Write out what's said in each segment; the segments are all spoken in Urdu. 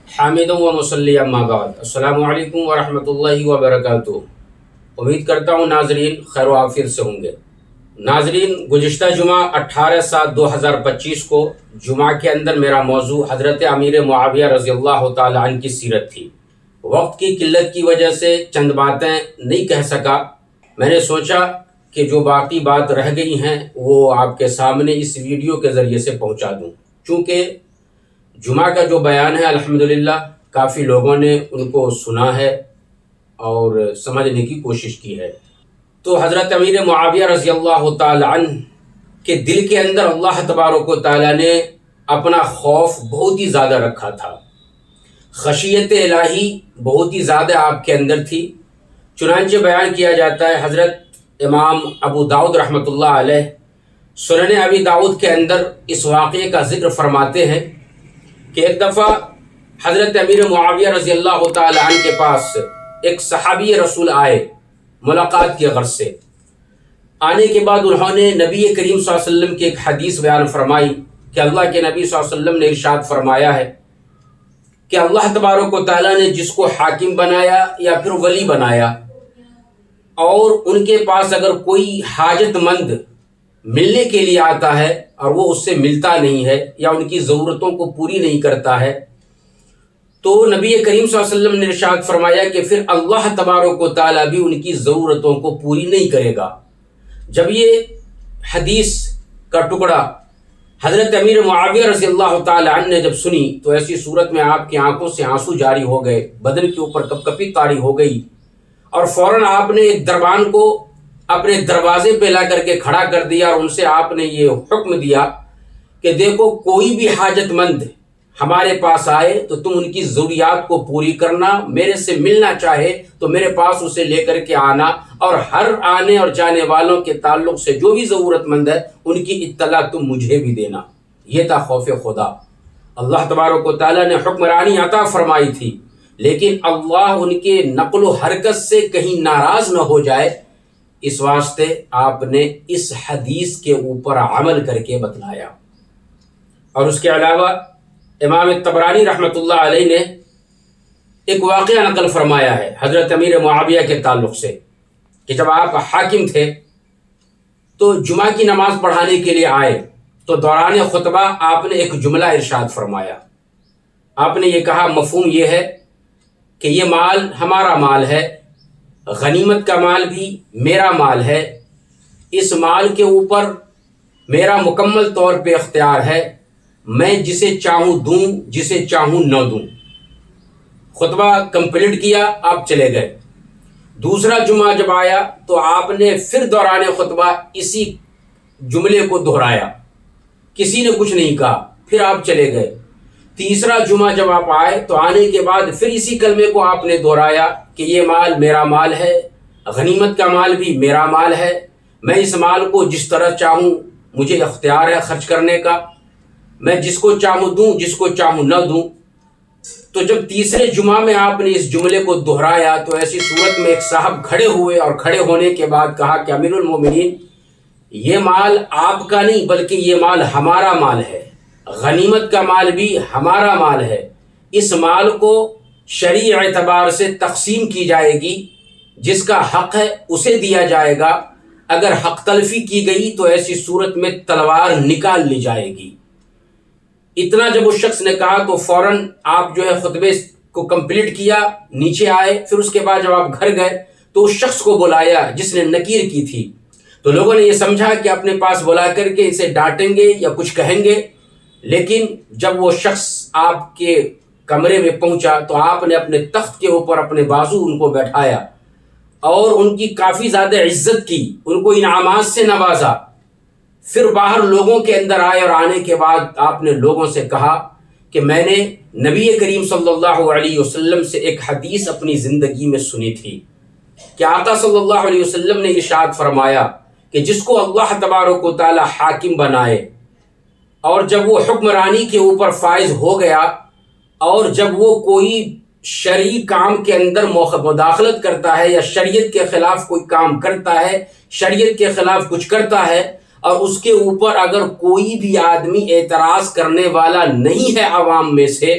حامد و مصلی اما بعد السلام علیکم ورحمۃ اللہ وبرکاتہ۔ امید کرتا ہوں ناظرین خیر و عافیت سے ہوں گے۔ ناظرین، گزشتہ جمعہ 18/7/2025 کو جمعہ کے اندر میرا موضوع حضرت امیر معاویہ رضی اللہ تعالی عنہ کی سیرت تھی۔ وقت کی قلت کی وجہ سے چند باتیں نہیں کہہ سکا۔ میں نے سوچا کہ جو باقی بات رہ گئی ہیں وہ آپ کے سامنے اس ویڈیو کے ذریعے سے پہنچا دوں، چونکہ جمعہ کا جو بیان ہے الحمدللہ کافی لوگوں نے ان کو سنا ہے اور سمجھنے کی کوشش کی ہے۔ تو حضرت امیر معاویہ رضی اللہ تعالی عنہ کے دل کے اندر اللہ تبارک و تعالی نے اپنا خوف بہت ہی زیادہ رکھا تھا، خشیت الہی بہت ہی زیادہ آپ کے اندر تھی۔ چنانچہ بیان کیا جاتا ہے، حضرت امام ابو داؤد رحمۃ اللہ علیہ سنن ابی داؤد کے اندر اس واقعے کا ذکر فرماتے ہیں کہ ایک دفعہ حضرت امیر معاویہ رضی اللہ تعالی عنہ کے پاس ایک صحابی رسول آئے ملاقات کی غرض سے۔ آنے کے بعد انہوں نے نبی کریم صلی اللہ علیہ وسلم کی ایک حدیث بیان فرمائی کہ اللہ کے نبی صلی اللہ علیہ وسلم نے ارشاد فرمایا ہے کہ اللہ تبارک و تعالیٰ نے جس کو حاکم بنایا یا پھر ولی بنایا اور ان کے پاس اگر کوئی حاجت مند ملنے کے لیے آتا ہے اور وہ اس سے ملتا نہیں ہے یا ان کی ضرورتوں کو پوری نہیں کرتا ہے، تو نبی کریم صلی اللہ علیہ وسلم نے ارشاد فرمایا کہ پھر اللہ تبارک و تعالیٰ بھی ان کی ضرورتوں کو پوری نہیں کرے گا۔ جب یہ حدیث کا ٹکڑا حضرت امیر معاویہ رضی اللہ تعالی عنہ نے جب سنی تو ایسی صورت میں آپ کی آنکھوں سے آنسو جاری ہو گئے، بدن کے اوپر کپ کپی طاری ہو گئی، اور فوراً آپ نے ایک دربان کو اپنے دروازے پہ لا کر کے کھڑا کر دیا اور ان سے آپ نے یہ حکم دیا کہ دیکھو، کوئی بھی حاجت مند ہمارے پاس آئے تو تم ان کی ضروریات کو پوری کرنا، میرے سے ملنا چاہے تو میرے پاس اسے لے کر کے آنا، اور ہر آنے اور جانے والوں کے تعلق سے جو بھی ضرورت مند ہے ان کی اطلاع تم مجھے بھی دینا۔ یہ تھا خوف خدا۔ اللہ تبارک و تعالیٰ نے حکمرانی عطا فرمائی تھی، لیکن اللہ ان کے نقل و حرکت سے کہیں ناراض نہ ہو جائے، اس واسطے آپ نے اس حدیث کے اوپر عمل کر کے بتلایا۔ اور اس کے علاوہ امام طبرانی رحمۃ اللہ علیہ نے ایک واقعہ نقل فرمایا ہے حضرت امیر معاویہ کے تعلق سے کہ جب آپ حاکم تھے تو جمعہ کی نماز پڑھانے کے لیے آئے تو دوران خطبہ آپ نے ایک جملہ ارشاد فرمایا۔ آپ نے یہ کہا، مفہوم یہ ہے کہ یہ مال ہمارا مال ہے، غنیمت کا مال بھی میرا مال ہے، اس مال کے اوپر میرا مکمل طور پہ اختیار ہے، میں جسے چاہوں دوں، جسے چاہوں نہ دوں۔ خطبہ کمپلیٹ کیا، آپ چلے گئے۔ دوسرا جمعہ جب آیا تو آپ نے پھر دوران خطبہ اسی جملے کو دہرایا، کسی نے کچھ نہیں کہا، پھر آپ چلے گئے۔ تیسرا جمعہ جب آپ آئے تو آنے کے بعد پھر اسی کلمے کو آپ نے دہرایا کہ یہ مال میرا مال ہے، غنیمت کا مال بھی میرا مال ہے، میں اس مال کو جس طرح چاہوں مجھے اختیار ہے خرچ کرنے کا، میں جس کو چاہوں دوں، جس کو چاہوں نہ دوں۔ تو جب تیسرے جمعہ میں آپ نے اس جملے کو دہرایا تو ایسی صورت میں ایک صاحب کھڑے ہوئے اور کھڑے ہونے کے بعد کہا کہ امیر المومنین، یہ مال آپ کا نہیں بلکہ یہ مال ہمارا مال ہے، غنیمت کا مال بھی ہمارا مال ہے، اس مال کو شرعی اعتبار سے تقسیم کی جائے گی، جس کا حق ہے اسے دیا جائے گا، اگر حق تلفی کی گئی تو ایسی صورت میں تلوار نکال لی جائے گی۔ اتنا جب اس شخص نے کہا تو فوراً آپ جو ہے خطبے کو کمپلیٹ کیا، نیچے آئے، پھر اس کے بعد جب آپ گھر گئے تو اس شخص کو بلایا جس نے نکیر کی تھی، تو لوگوں نے یہ سمجھا کہ اپنے پاس بلا کر کے اسے ڈانٹیں گے یا کچھ کہیں گے، لیکن جب وہ شخص آپ کے کمرے میں پہنچا تو آپ نے اپنے تخت کے اوپر اپنے بازو ان کو بیٹھایا اور ان کی کافی زیادہ عزت کی، ان کو انعامات سے نوازا۔ پھر باہر لوگوں کے اندر آئے اور آنے کے بعد آپ نے لوگوں سے کہا کہ میں نے نبی کریم صلی اللہ علیہ وسلم سے ایک حدیث اپنی زندگی میں سنی تھی کہ آقا صلی اللہ علیہ وسلم نے ارشاد فرمایا کہ جس کو اللہ تبارک و تعالی حاکم بنائے اور جب وہ حکمرانی کے اوپر فائز ہو گیا اور جب وہ کوئی شرعی کام کے اندر مداخلت کرتا ہے یا شریعت کے خلاف کوئی کام کرتا ہے، شریعت کے خلاف کچھ کرتا ہے، اور اس کے اوپر اگر کوئی بھی آدمی اعتراض کرنے والا نہیں ہے عوام میں سے،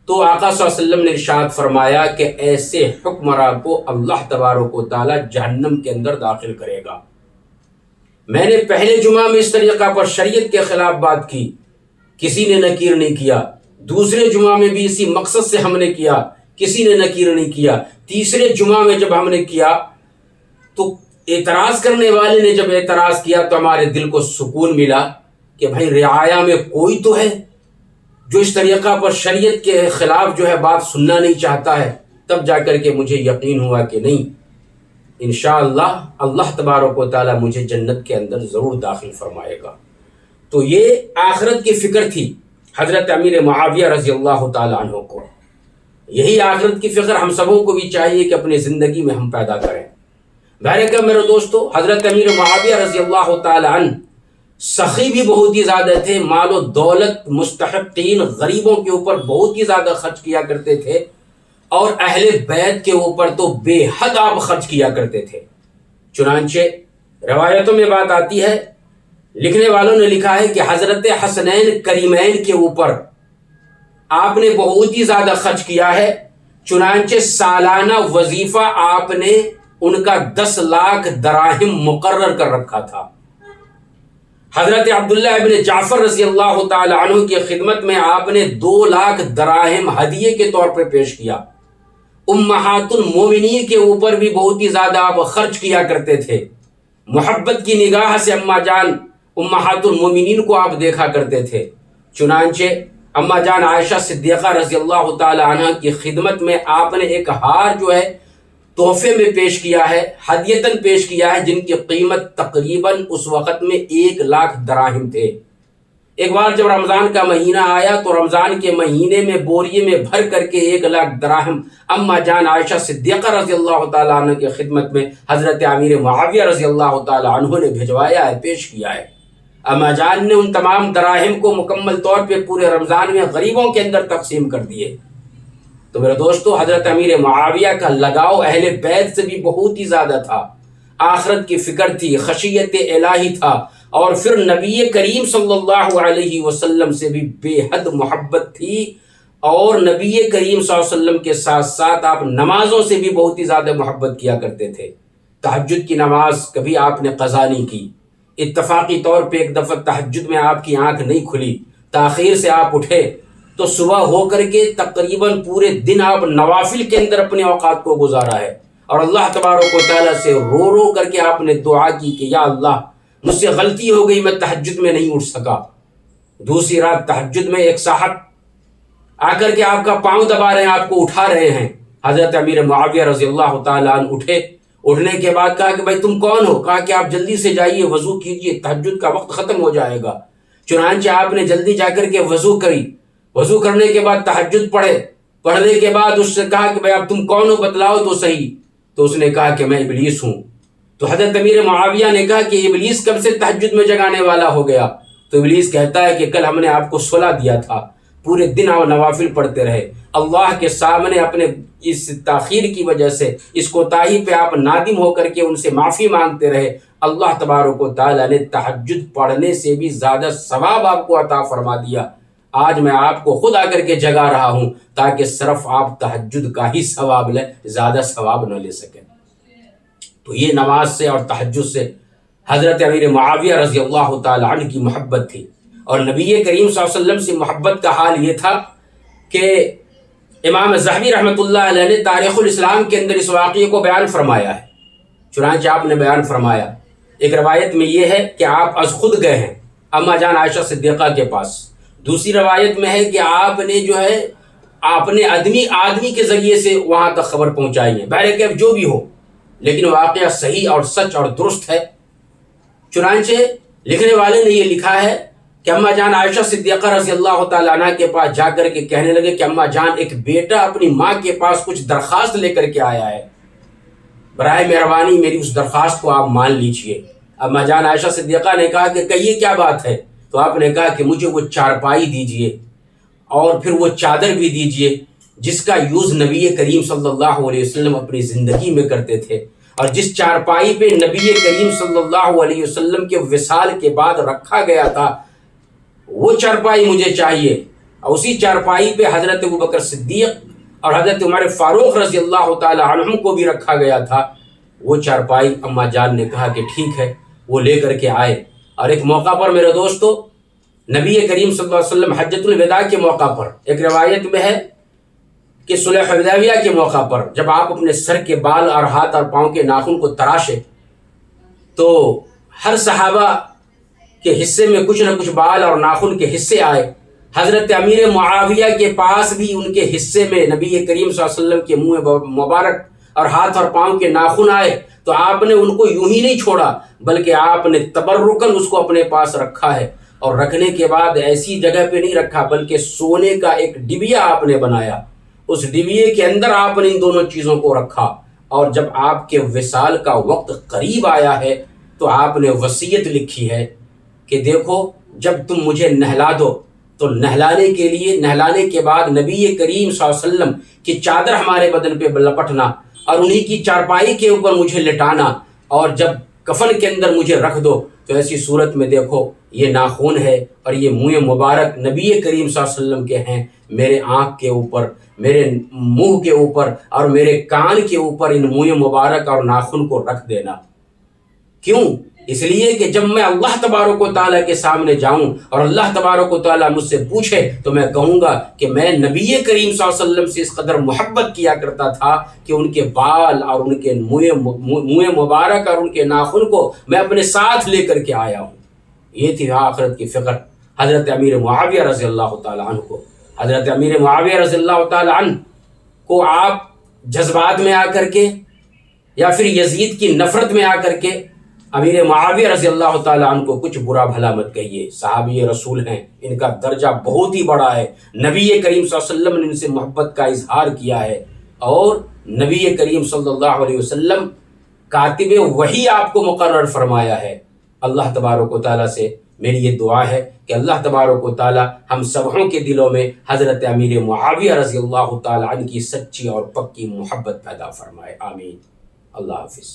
تو آقا صلی اللہ علیہ وسلم نے ارشاد فرمایا کہ ایسے حکمراں کو اللہ تبارک و تعالیٰ جہنم کے اندر داخل کرے گا۔ میں نے پہلے جمعہ میں اس طریقہ پر شریعت کے خلاف بات کی، کسی نے نکیر نہیں کیا۔ دوسرے جمعہ میں بھی اسی مقصد سے ہم نے کیا، کسی نے نکیر نہیں کیا۔ تیسرے جمعہ میں جب ہم نے کیا تو اعتراض کرنے والے نے جب اعتراض کیا تو ہمارے دل کو سکون ملا کہ بھائی رعایا میں کوئی تو ہے جو اس طریقہ پر شریعت کے خلاف جو ہے بات سننا نہیں چاہتا ہے۔ تب جا کر کے مجھے یقین ہوا کہ نہیں، انشاءاللہ اللہ تبارک و تعالیٰ مجھے جنت کے اندر ضرور داخل فرمائے گا۔ تو یہ آخرت کی فکر تھی حضرت امیر معاویہ رضی اللہ تعالیٰ عنہ کو۔ یہی آخرت کی فکر ہم سبوں کو بھی چاہیے کہ اپنی زندگی میں ہم پیدا کریں۔ بہرکہ میرے دوستو، حضرت امیر معاویہ رضی اللہ تعالیٰ عنہ سخی بھی بہت ہی زیادہ تھے، مال و دولت مستحقین غریبوں کے اوپر بہت ہی زیادہ خرچ کیا کرتے تھے، اور اہل بیت کے اوپر تو بے حد آپ خرچ کیا کرتے تھے۔ چنانچہ روایتوں میں بات آتی ہے، لکھنے والوں نے لکھا ہے کہ حضرت حسنین کریمین کے اوپر آپ نے بہت ہی زیادہ خرچ کیا ہے۔ چنانچہ سالانہ وظیفہ آپ نے ان کا 10 لاکھ دراہم مقرر کر رکھا تھا۔ حضرت عبداللہ ابن جعفر رضی اللہ تعالی عنہ کی خدمت میں آپ نے 2 لاکھ دراہم ہدیے کے طور پہ پیش کیا۔ امہات المومنین کے اوپر بھی بہت ہی زیادہ آپ خرچ کیا کرتے تھے۔ محبت کی نگاہ سے اماں جان امہات المومنین کو آپ دیکھا کرتے تھے۔ چنانچہ اماں جان عائشہ صدیقہ رضی اللہ تعالی عنہ کی خدمت میں آپ نے ایک ہار جو ہے تحفے میں پیش کیا ہے، ہدیتاً پیش کیا ہے، جن کی قیمت تقریباً اس وقت میں 1 لاکھ دراہم تھے۔ ایک بار جب رمضان کا مہینہ آیا تو رمضان کے مہینے میں بوریے میں بھر کر کے 1 لاکھ دراہم اماں جان عائشہ صدیقہ رضی اللہ تعالیٰ عنہ کی خدمت میں حضرت امیر معاویہ رضی اللہ تعالیٰ عنہ نے بھجوایا ہے، پیش کیا ہے۔ اماں جان نے ان تمام دراہم کو مکمل طور پہ پورے رمضان میں غریبوں کے اندر تقسیم کر دیے۔ تو میرے دوستو، حضرت امیر معاویہ کا لگاؤ اہل بیت سے بھی بہت ہی زیادہ تھا، آخرت کی فکر تھی، خشیت الہی تھا، اور پھر نبی کریم صلی اللہ علیہ وسلم سے بھی بے حد محبت تھی، اور نبی کریم صلی اللہ علیہ وسلم کے ساتھ ساتھ آپ نمازوں سے بھی بہت ہی زیادہ محبت کیا کرتے تھے۔ تہجد کی نماز کبھی آپ نے قضا نہیں کی۔ اتفاقی طور پہ ایک دفعہ تہجد میں آپ کی آنکھ نہیں کھلی، تاخیر سے آپ اٹھے تو صبح ہو کر کے تقریباً پورے دن آپ نوافل کے اندر اپنے اوقات کو گزارا ہے، اور اللہ تبارک و تعالیٰ سے رو رو کر کے آپ نے دعا کی کہ یا اللہ مجھ سے غلطی ہو گئی، میں تہجد میں نہیں اٹھ سکا۔ دوسری رات تہجد میں ایک صاحب آ کر کے آپ کا پاؤں دبا رہے ہیں، آپ کو اٹھا رہے ہیں۔ حضرت امیر معاویہ رضی اللہ تعالیٰ عنہ اٹھے، اٹھنے کے بعد کہا کہ بھائی تم کون ہو؟ کہا کہ آپ جلدی سے جائیے، وضو کیجیے، تہجد کا وقت ختم ہو جائے گا۔ چنانچہ آپ نے جلدی جا کر کے وضو کری، وضو کرنے کے بعد تہجد پڑھے، پڑھنے کے بعد اس سے کہا کہ بھائی اب تم کون ہو، بتلاؤ تو صحیح۔ تو اس نے کہا کہ میں ابلیس ہوں۔ تو حضرت امیر معاویہ نے کہا کہ ابلیس کب سے تہجد میں جگانے والا ہو گیا؟ تو ابلیس کہتا ہے کہ کل ہم نے آپ کو صلح دیا تھا، پورے دن آپ نوافل پڑھتے رہے، اللہ کے سامنے اپنے اس تاخیر کی وجہ سے، اس کوتاہی پہ آپ نادم ہو کر کے ان سے معافی مانگتے رہے۔ اللہ تبارک و تعالیٰ نے تہجد پڑھنے سے بھی زیادہ ثواب آپ کو عطا فرما دیا۔ آج میں آپ کو خود آ کر کے جگا رہا ہوں تاکہ صرف آپ تہجد کا ہی ثواب لیں، زیادہ ثواب نہ لے سکیں۔ تو یہ نماز سے اور تہجد سے حضرت امیر معاویہ رضی اللہ تعالی عنہ کی محبت تھی، اور نبی کریم صلی اللہ علیہ وسلم سے محبت کا حال یہ تھا کہ امام ذہبی رحمۃ اللہ علیہ نے تاریخ الاسلام کے اندر اس واقعے کو بیان فرمایا ہے۔ چنانچہ آپ نے بیان فرمایا، ایک روایت میں یہ ہے کہ آپ از خود گئے ہیں اماں جان عائشہ صدیقہ کے پاس، دوسری روایت میں ہے کہ آپ نے جو ہے آپ نے آدمی کے ذریعے سے وہاں تک خبر پہنچائی ہے۔ بہرکیف جو بھی ہو، لیکن واقعہ صحیح اور سچ اور درست ہے۔ چنانچہ لکھنے والے نے یہ لکھا ہے کہ اماں جان عائشہ صدیقہ رضی اللہ تعالیٰ عنہ کے پاس جا کر کے کہنے لگے کہ اماں جان، ایک بیٹا اپنی ماں کے پاس کچھ درخواست لے کر کے آیا ہے، برائے مہربانی میری اس درخواست کو آپ مان لیجئے۔ اماں جان عائشہ صدیقہ نے کہا کہ کہیے کیا بات ہے؟ تو آپ نے کہا کہ مجھے وہ چارپائی دیجئے اور پھر وہ چادر بھی دیجئے جس کا یوز نبی کریم صلی اللہ علیہ وسلم اپنی زندگی میں کرتے تھے، اور جس چارپائی پہ نبی کریم صلی اللہ علیہ وسلم کے وصال کے بعد رکھا گیا تھا، وہ چارپائی مجھے چاہیے۔ اور اسی چارپائی پہ حضرت ابوبکر صدیق اور حضرت عمر فاروق رضی اللہ تعالی عنہم کو بھی رکھا گیا تھا۔ وہ چارپائی اماں جان نے کہا کہ ٹھیک ہے، وہ لے کر کے آئے۔ اور ایک موقع پر میرے دوستو، نبی کریم صلی اللہ علیہ وسلم حجۃ الوداع کے موقع پر، ایک روایت میں ہے کہ صلح حدیبیہ کے موقع پر جب آپ اپنے سر کے بال اور ہاتھ اور پاؤں کے ناخن کو تراشے تو ہر صحابہ کے حصے میں کچھ نہ کچھ بال اور ناخن کے حصے آئے۔ حضرت امیر معاویہ کے پاس بھی ان کے حصے میں نبی کریم صلی اللہ علیہ وسلم کے منہ مبارک اور ہاتھ اور پاؤں کے ناخن آئے، تو آپ نے ان کو یوں ہی نہیں چھوڑا بلکہ آپ نے تبرکن اس کو اپنے پاس رکھا ہے، اور رکھنے کے بعد ایسی جگہ پہ نہیں رکھا بلکہ سونے کا ایک ڈبیا آپ نے بنایا، اس ڈبیے کے اندر آپ نے ان دونوں چیزوں کو رکھا۔ اور جب آپ کے وصال کا وقت قریب آیا ہے تو آپ نے وصیت لکھی ہے کہ دیکھو جب تم مجھے نہلا دو تو نہلانے کے بعد نبی کریم صلی اللہ علیہ وسلم کی چادر ہمارے بدن پہ لپٹنا اور انہی کی چارپائی کے اوپر مجھے لٹانا، اور جب کفن کے اندر مجھے رکھ دو تو ایسی صورت میں دیکھو یہ ناخن ہے اور یہ منہ مبارک نبی کریم صلی اللہ علیہ وسلم کے ہیں، میرے آنکھ کے اوپر، میرے منہ کے اوپر اور میرے کان کے اوپر ان منہ مبارک اور ناخن کو رکھ دینا۔ کیوں؟ اس لیے کہ جب میں اللہ تبارک و تعالیٰ کے سامنے جاؤں اور اللہ تبارک و تعالیٰ مجھ سے پوچھے تو میں کہوں گا کہ میں نبی کریم صلی اللہ علیہ وسلم سے اس قدر محبت کیا کرتا تھا کہ ان کے بال اور ان کے منہ مبارک اور ان کے ناخن کو میں اپنے ساتھ لے کر کے آیا ہوں۔ یہ تھی آخرت کی فکر حضرت امیر معاویہ رضی اللہ تعالیٰ عنہ کو۔ حضرت امیر معاویہ رضی اللہ تعالیٰ عنہ کو آپ جذبات میں آ کر کے یا پھر یزید کی نفرت میں آ کر کے امیر معاویہ رضی اللہ تعالیٰ عنہ کو کچھ برا بھلا مت کہیے، صحابی رسول ہیں، ان کا درجہ بہت ہی بڑا ہے، نبی کریم صلی اللہ علیہ وسلم نے ان سے محبت کا اظہار کیا ہے، اور نبی کریم صلی اللہ علیہ وسلم کاتب وحی آپ کو مقرر فرمایا ہے۔ اللہ تبارک و تعالیٰ سے میری یہ دعا ہے کہ اللہ تبارک و تعالیٰ ہم سبوں کے دلوں میں حضرت امیر معاویہ رضی اللہ تعالیٰ عنہ کی سچی اور پکی محبت پیدا فرمائے، آمین۔ اللہ حافظ۔